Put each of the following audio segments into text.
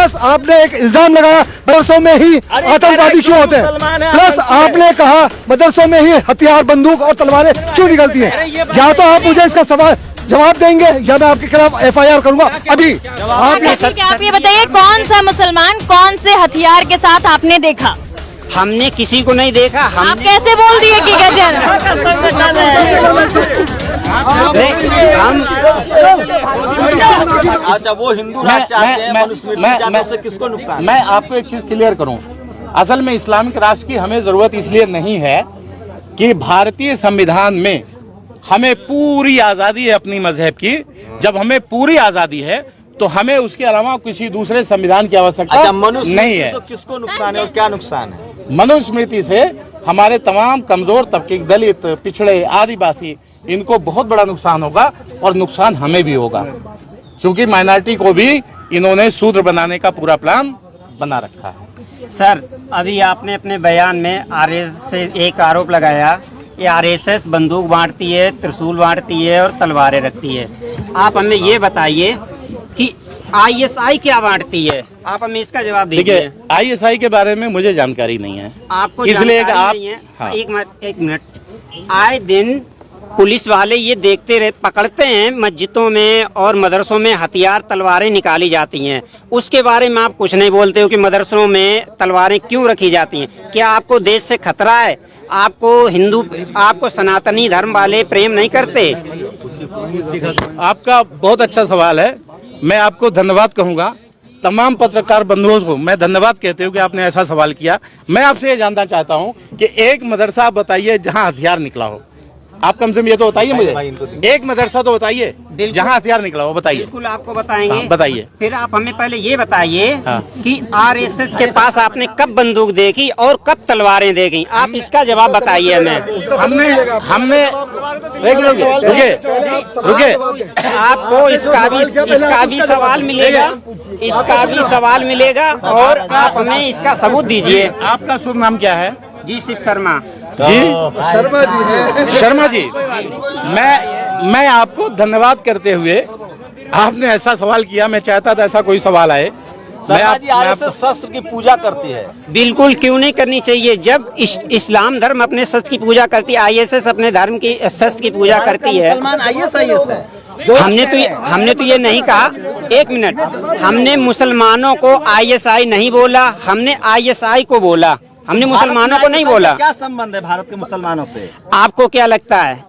Plus आपने एक इल्जाम लगाया मदरसों में ही आतंकवादी क्यों होते हैं, प्लस आपने कहा मदरसों में ही हथियार बंदूक और तलवारें क्यों निकलती हैं। या तो आप मुझे इसका सवाल जवाब देंगे या मैं आपके खिलाफ FIR करूंगा अभी। आप ये बताइए कौन सा मुसलमान कौन से हथियार के साथ आपने देखा? हमने किसी को नहीं देखा। आप कैसे बोल दिए कि अच्छा वो हिंदू राष्ट्र से किसको नुकसान? मैं आपको एक चीज क्लियर करूं, असल में इस्लामिक राष्ट्र की हमें जरूरत इसलिए नहीं है कि भारतीय संविधान में हमें पूरी आजादी है अपनी मजहब की। जब हमें पूरी आजादी है तो हमें उसके अलावा किसी दूसरे संविधान की आवश्यकता नहीं है। किसको नुकसान है और क्या नुकसान है? मनुस्मृति से हमारे तमाम कमजोर तबके, दलित, पिछड़े, आदिवासी, इनको बहुत बड़ा नुकसान होगा और नुकसान हमें भी होगा, क्योंकि माइनॉरिटी को भी इन्होंने शूद्र बनाने का पूरा प्लान बना रखा है। सर, अभी आपने अपने बयान में RSS से एक आरोप लगाया, ये RSS बंदूक बांटती है, त्रिशूल बांटती है और तलवारें रखती है। आप हमें ये बताइए कि ISI क्या बांटती है? आप हमें इसका जवाब दीजिए। देखिए, ISI के बारे में मुझे जानकारी नहीं है, आपको इसलिए जानकारी आप नहीं है? हाँ। एक मिनट, आए दिन पुलिस वाले ये देखते रहे, पकड़ते हैं मस्जिदों में और मदरसों में हथियार तलवारें निकाली जाती हैं, उसके बारे में आप कुछ नहीं बोलते हो कि मदरसों में तलवारें क्यों रखी जाती हैं? क्या आपको देश से खतरा है? आपको सनातनी धर्म वाले प्रेम नहीं करते? आपका बहुत अच्छा सवाल है, मैं आपको धन्यवाद कहूँगा। तमाम पत्रकार बंधुओं को मैं धन्यवाद कहते हूँ कि आपने ऐसा सवाल किया। मैं आपसे ये जानना चाहता हूँ कि एक मदरसा बताइए जहाँ हथियार निकला हो। आप कम से कम ये तो बताइए मुझे, एक मदरसा तो बताइए जहाँ हथियार निकला हो, बताइए। बिल्कुल आपको बताएंगे। हाँ, बताइए। फिर आप हमें पहले ये बताइए हाँ। कि RSS के पास आपने कब बंदूक देखी और कब तलवारें देखी? आप इसका जवाब बताइए हमें। हमने रुके आपको इसका भी सवाल मिलेगा, इसका भी सवाल मिलेगा और आप हमें इसका सबूत दीजिए। आपका शुभ नाम क्या है? जी, शिव शर्मा जी, शर्मा जी। मैं आपको धन्यवाद करते हुए, आपने ऐसा सवाल किया, मैं चाहता था ऐसा कोई सवाल आए। RSS शस्त्र की पूजा करती है। बिल्कुल, क्यों नहीं करनी चाहिए? जब इस्लाम धर्म अपने शस्त्र की पूजा करती है, ISS अपने धर्म की शस्त्र की पूजा करती है। ISIS है। हमने तो ये नहीं कहा, एक मिनट, हमने मुसलमानों को ISI नहीं बोला, हमने ISI को बोला, हमने मुसलमानों को नहीं बोला। क्या संबंध है भारत के मुसलमानों से? आपको क्या लगता है?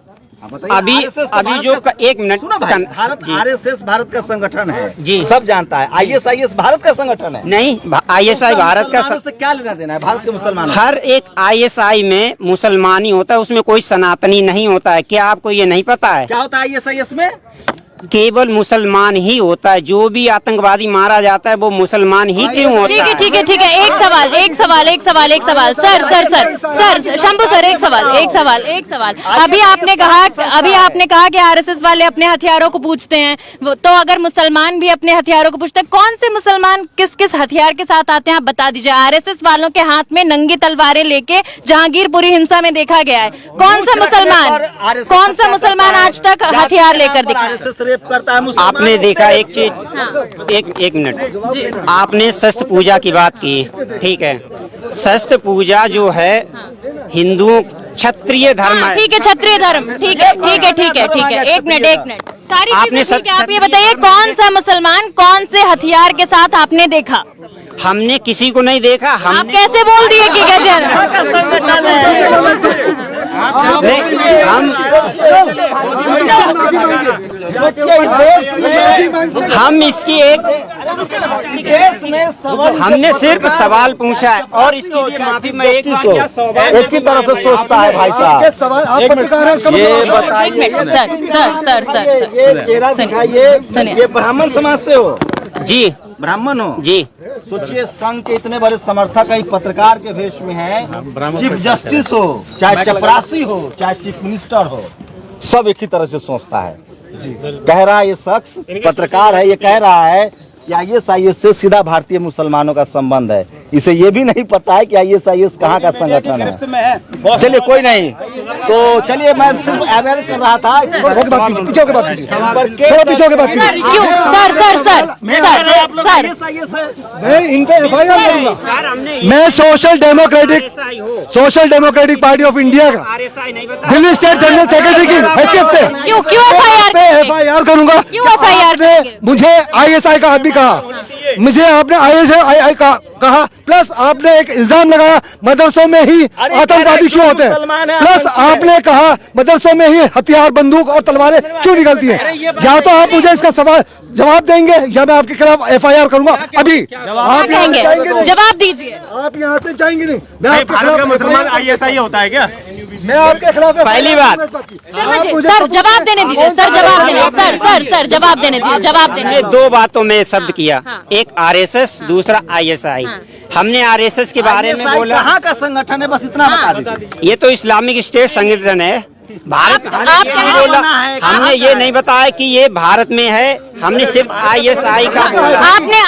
अभी जो एक मिनट, भारत RSS भारत का संगठन है जी, सब जानता है। ISIS भारत का संगठन है। नहीं, ISI भारत का से क्या लेना देना है भारत के मुसलमानों? हर एक ISI में मुसलमानी होता है, उसमें कोई सनातनी नहीं होता है। क्या आपको ये नहीं पता है? क्या होता है ISIS में? केवल मुसलमान ही होता है। जो भी आतंकवादी मारा जाता है वो मुसलमान ही क्यों होता है? ठीक है। एक सवाल सर शंभू सर, एक सवाल। अभी आपने कहा कि RSS वाले अपने हथियारों को पूछते हैं, तो अगर मुसलमान भी अपने हथियारों को पूछते हैं, कौन से मुसलमान किस किस हथियार के साथ आते हैं आप बता दीजिए। RSS वालों के हाथ में नंगी तलवारें लेके जहांगीरपुरी हिंसा में देखा गया है। कौन सा मुसलमान आज तक हथियार लेकर दिखा? करता है आपने देखा एक चीज, एक मिनट, आपने शस्त्र पूजा की बात की, ठीक है। शस्त्र पूजा जो है हिंदुओं क्षत्रिय धर्म है। ठीक है, क्षत्रिय धर्म, ठीक है। एक मिनट, सारी आपने चीजें ठीक है। आप ये बताइए कौन सा मुसलमान कौन से हथियार के साथ आपने देखा? हमने किसी को नहीं देखा। आप कैसे बोल दिए कि हम इसकी हमने सिर्फ सवाल पूछा है और इसके लिए माफी। मैं एक ही तरह से सोचता है भाई साहब। ये बताइए सर ये चेहरा दिखाइए, ये ब्राह्मण समाज से हो? जी, ब्राह्मण हो जी। सोचिए, संघ के इतने बड़े समर्थक कई पत्रकार के वेश में हैं, चीफ जस्टिस हो, चाहे चपरासी हो, चाहे चीफ मिनिस्टर हो, सब एक ही तरह से सोचता है। कह रहा है ये शख्स पत्रकार है, ये कह रहा है कि ISIS से सीधा भारतीय मुसलमानों का संबंध है। इसे ये भी नहीं पता है कि ISIS कहाँ का संगठन है। चलिए कोई नहीं, तो चलिए मैं सिर्फ अवेयर कर रहा था। पीछे होकर बात कीजिए, थोड़ा पीछे होकर बात कीजिए। क्यों sir sir sir sir sir मैं इन पे FIR करूंगा। मैं social democratic party of India का दिल्ली स्टेट जनरल सेक्रेटरी की हैसियत से क्यों FIR करूंगा। क्यों FIR आपने मुझे ISI का आदमी कहा, मुझे आपने ISI का कहा, प्लस आपने एक इल्जाम लगाया मदरसों में ही आतंकवादी क्यों होते हैं, प्लस आपने कहा मदरसों में ही हथियार बंदूक और तलवारें क्यों निकलती है। या तो आप मुझे इसका सवाल जवाब देंगे या मैं आपके खिलाफ FIR करूंगा। अभी आप यहाँ से जाएंगे नहीं, जवाब दीजिए। आप यहाँ से जाएंगे नहीं। मैं आपके खिलाफ मुसलमान ISI होता है क्या? मैं आपके खिलाफ पहली बात शर्मा जी, सर जवाब देने दीजिए, सर जवाब देने, सर जवाब देने दीजिए, जवाब देने हमने दो बातों में शब्द किया, एक RSS, दूसरा ISI। हमने RSS के बारे में बोला कहाँ का संगठन है, बस इतना बता दीजिए। ये तो इस्लामिक स्टेट संगठन है भारत। आप क्या बोला, हमने ये नहीं बताया कि ये भारत में है, हमने सिर्फ ISI का बोला।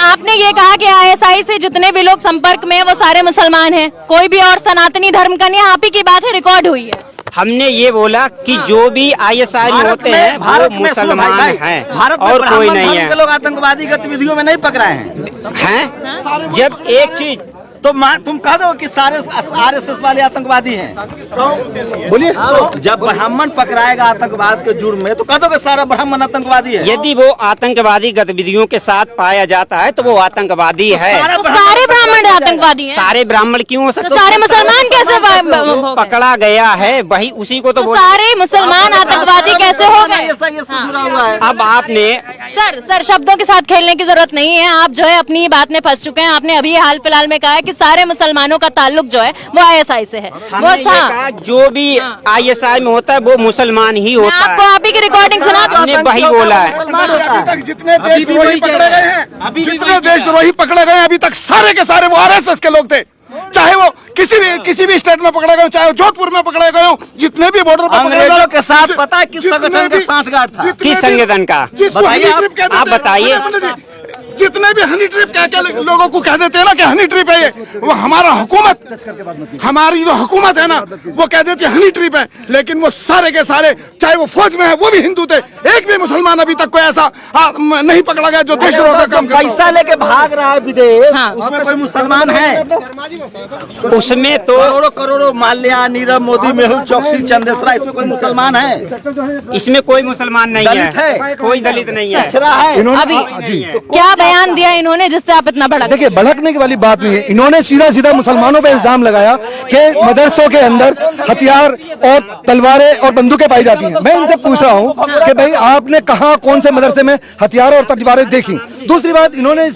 आपने ये कहा कि ISI से जितने भी लोग संपर्क में हैं वो सारे मुसलमान हैं, कोई भी और सनातनी धर्म का नहीं है। आप ही की बात है, रिकॉर्ड हुई है। हमने ये बोला कि जो भी ISI में होते हैं वो मुसलमान हैं और कोई नहीं है। लोग आतंकवादी गतिविधियों में नहीं पकड़ाए हैं। जब एक चीज तो तुम कह दो कि सारे RSS वाले आतंकवादी हैं। बोलिए, जब ब्राह्मण पकड़ाएगा आतंकवाद के जुर्म में तो कह दो कि सारा ब्राह्मण आतंकवादी है। यदि वो आतंकवादी गतिविधियों के साथ पाया जाता है तो वो आतंकवादी है। तो सारे ब्राह्मण आतंकवादी हैं। सारे ब्राह्मण क्यों हो सकते? तो सारे मुसलमान कैसे पकड़ा गया है वही उसी को तो सारे मुसलमान आतंकवादी कैसे हो गए? जुड़ा हुआ है। अब आपने सर शब्दों के साथ खेलने की जरूरत नहीं है। आप जो है अपनी बात में फंस चुके हैं। आपने अभी हाल फिलहाल में कहा है कि सारे मुसलमानों का ताल्लुक जो है वो ISI से है। हमने ये कहा जो भी ISI में होता है वो मुसलमान ही होता है। आपको आप ही की रिकॉर्डिंग सुना दो। हमने वही बोला है। जितने देशद्रोही पकड़े गए हैं, जितने देशद्रोही पकड़े गए हैं अभी तक सारे के सारे वो RSS के लोग थे। चाहे वो किसी भी स्टेट में पकड़े गए, चाहे जोधपुर में पकड़े गए हो, जितने भी बॉर्डर पर अंग्रेजों के साथ पता है किस संगठन का सांठगांठ था, किस संगठन का बताइए आप बताइए। जितने भी हनी ट्रिप कह के लोगों को कह देते हैं ना कि हनी ट्रिप है ये, वो हमारा हुकूमत, हमारी जो हुकूमत है ना वो कह देती है हनी ट्रिप है, लेकिन वो सारे के सारे चाहे वो फौज में है वो भी हिंदू थे। एक भी मुसलमान अभी तक कोई ऐसा नहीं पकड़ा गया जो देशद्रोह का काम करता। पैसा लेके भाग रहा है विदेश, उसमें कोई मुसलमान है? उसमें तो करोड़ों माल्या, नीरव मोदी, मेहुल चौकसी, चंदेसरा, इसमें कोई मुसलमान है? इसमें कोई मुसलमान नहीं है, कोई दलित नहीं है। अभी क्या बयान दिया इन्होंने जिससे आप इतना भड़क? देखिए, भड़कने की वाली बात नहीं है। इन्होंने सीधा मुसलमानों पे इल्जाम लगाया कि मदरसों के अंदर हथियार और तलवारें और बंदूकें पाई जाती हैं। मैं इनसे पूछ रहा हूँ कि भाई आपने कहाँ कौन से मदरसे में हथियार और तलवारें देखी? दूसरी बात, इन्होंने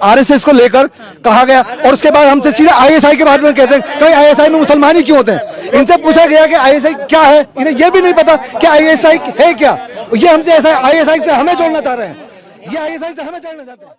RSS को लेकर कहा गया और उसके बाद हमसे सीधा ISI के बारे में कहते हैं कि ISI में मुसलमान ही क्यों होते हैं। इनसे पूछा गया कि ISI क्या है, इन्हें यह भी नहीं पता कि ISI है क्या। ये हमसे ISI से हमें जोड़ना चाह रहे हैं, ये ISI से हमें जोड़ना चाहते हैं।